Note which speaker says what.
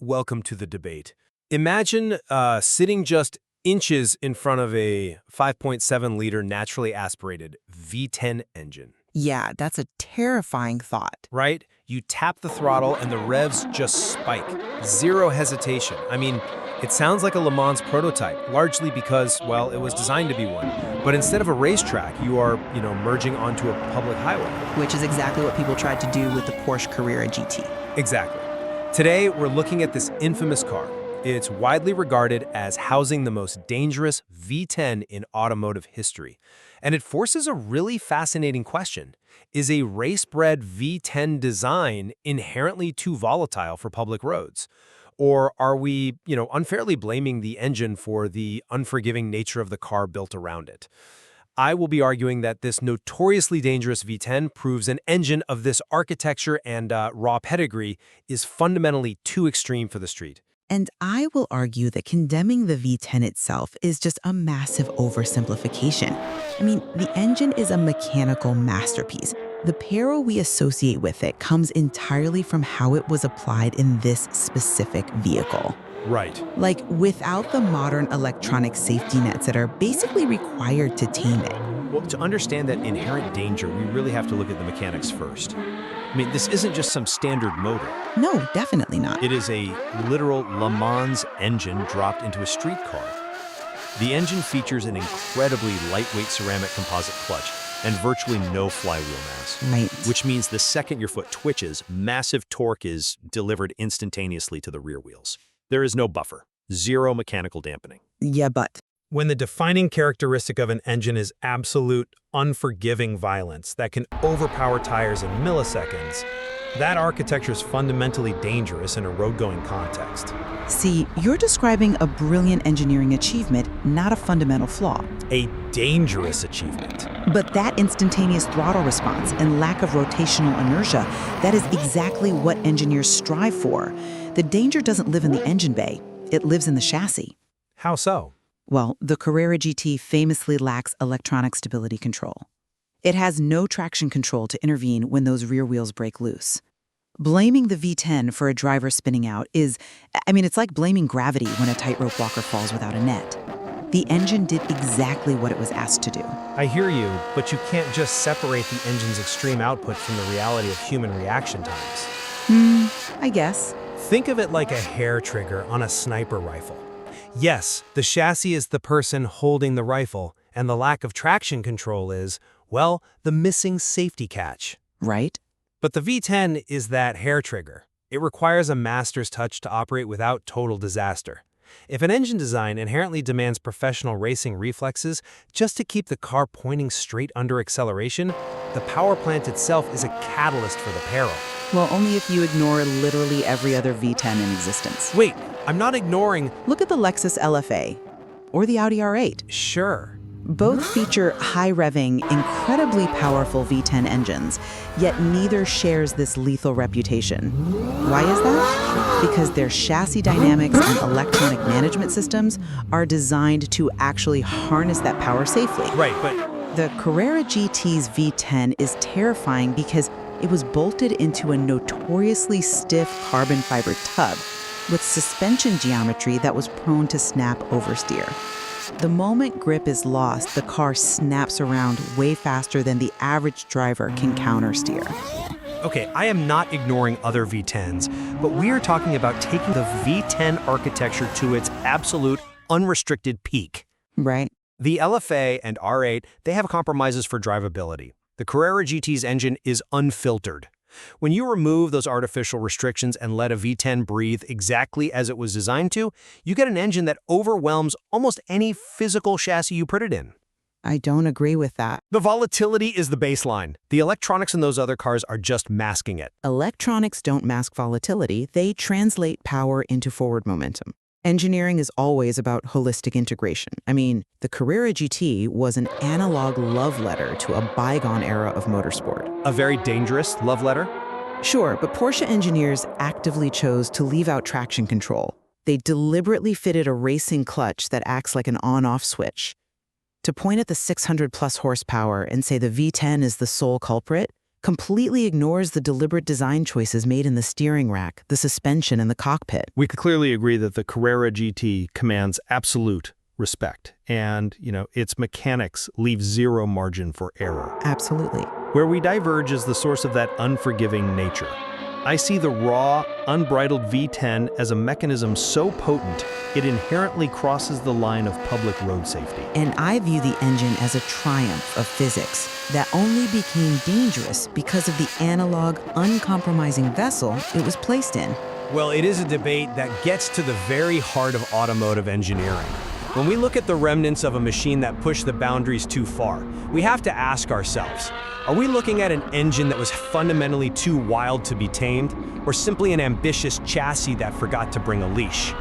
Speaker 1: welcome to the debate. Imagine sitting just inches in front of a 5.7-liter naturally aspirated V10 engine.
Speaker 2: Yeah, that's a terrifying thought.
Speaker 1: Right? You tap the throttle and the revs just spike. Zero hesitation. I mean, it sounds like a Le Mans prototype, largely because, well, it was designed to be one. But instead of a racetrack, you are, merging onto a public highway.
Speaker 2: Which is exactly what people tried to do with the Porsche Carrera GT.
Speaker 1: Exactly. Today, we're looking at this infamous car. It's widely regarded as housing the most dangerous V10 in automotive history. And it forces a really fascinating question. Is a race-bred V10 design inherently too volatile for public roads? Or are we, unfairly blaming the engine for the unforgiving nature of the car built around it? I will be arguing that this notoriously dangerous V10 proves an engine of this architecture and raw pedigree is fundamentally too extreme for the street.
Speaker 2: And I will argue that condemning the V10 itself is just a massive oversimplification. I mean, the engine is a mechanical masterpiece. The peril we associate with it comes entirely from how it was applied in this specific vehicle.
Speaker 1: Right.
Speaker 2: Like, without the modern electronic safety nets that are basically required to tame it.
Speaker 1: Well, to understand that inherent danger, we really have to look at the mechanics first. I mean, this isn't just some standard motor.
Speaker 2: No, definitely not.
Speaker 1: It is a literal Le Mans engine dropped into a street car. The engine features an incredibly lightweight ceramic composite clutch and virtually no flywheel mass.
Speaker 2: Right.
Speaker 1: Which means the second your foot twitches, massive torque is delivered instantaneously to the rear wheels. There is no buffer, zero mechanical dampening.
Speaker 2: Yeah, but
Speaker 3: when the defining characteristic of an engine is absolute, unforgiving violence that can overpower tires in milliseconds, that architecture is fundamentally dangerous in a road-going context.
Speaker 2: see, you're describing a brilliant engineering achievement, not a fundamental flaw.
Speaker 3: A dangerous achievement.
Speaker 2: But that instantaneous throttle response and lack of rotational inertia, that is exactly what engineers strive for. The danger doesn't live in the engine bay, it lives in the chassis.
Speaker 3: How so?
Speaker 2: Well, the Carrera GT famously lacks electronic stability control. It has no traction control to intervene when those rear wheels break loose. Blaming the V10 for a driver spinning out is, it's like blaming gravity when a tightrope walker falls without a net. The engine did exactly what it was asked to do.
Speaker 3: I hear you, but you can't just separate the engine's extreme output from the reality of human reaction times.
Speaker 2: I guess.
Speaker 3: Think of it like a hair trigger on a sniper rifle. Yes, the chassis is the person holding the rifle, and the lack of traction control is, well, the missing safety catch.
Speaker 2: Right?
Speaker 3: But the V10 is that hair trigger. It requires a master's touch to operate without total disaster. If an engine design inherently demands professional racing reflexes just to keep the car pointing straight under acceleration, the power plant itself is a catalyst for the peril.
Speaker 2: Well, only if you ignore literally every other V10 in existence.
Speaker 3: Wait, I'm not ignoring...
Speaker 2: Look at the Lexus LFA or the Audi R8.
Speaker 3: Sure.
Speaker 2: Both feature high-revving, incredibly powerful V10 engines, yet neither shares this lethal reputation. Why is that? Because their chassis dynamics and electronic management systems are designed to actually harness that power safely.
Speaker 3: Right, but...
Speaker 2: The Carrera GT's V10 is terrifying because it was bolted into a notoriously stiff carbon fiber tub with suspension geometry that was prone to snap oversteer. The moment grip is lost, the car snaps around way faster than the average driver can countersteer.
Speaker 3: Okay, I am not ignoring other V10s, but we are talking about taking the V10 architecture to its absolute, unrestricted peak.
Speaker 2: Right.
Speaker 1: The LFA and R8, they have compromises for drivability. The Carrera GT's engine is unfiltered. When you remove those artificial restrictions and let a V10 breathe exactly as it was designed to, you get an engine that overwhelms almost any physical chassis you put it in.
Speaker 2: I don't agree with that.
Speaker 1: The volatility is the baseline. The electronics in those other cars are just masking it.
Speaker 2: Electronics don't mask volatility, they translate power into forward momentum. Engineering is always about holistic integration. The Carrera GT was an analog love letter to a bygone era of motorsport.
Speaker 1: A very dangerous love letter?
Speaker 2: Sure, but Porsche engineers actively chose to leave out traction control. They deliberately fitted a racing clutch that acts like an on-off switch. To point at the 600-plus horsepower and say the V10 is the sole culprit, completely ignores the deliberate design choices made in the steering rack, the suspension, and the cockpit.
Speaker 4: We could clearly agree that the Carrera GT commands absolute respect, and, its mechanics leave zero margin for error.
Speaker 2: Absolutely.
Speaker 4: Where we diverge is the source of that unforgiving nature. I see the raw, unbridled V10 as a mechanism so potent, it inherently crosses the line of public road safety.
Speaker 2: And I view the engine as a triumph of physics that only became dangerous because of the analog, uncompromising vessel it was placed in.
Speaker 1: Well, it is a debate that gets to the very heart of automotive engineering. When we look at the remnants of a machine that pushed the boundaries too far, we have to ask ourselves, are we looking at an engine that was fundamentally too wild to be tamed, or simply an ambitious chassis that forgot to bring a leash?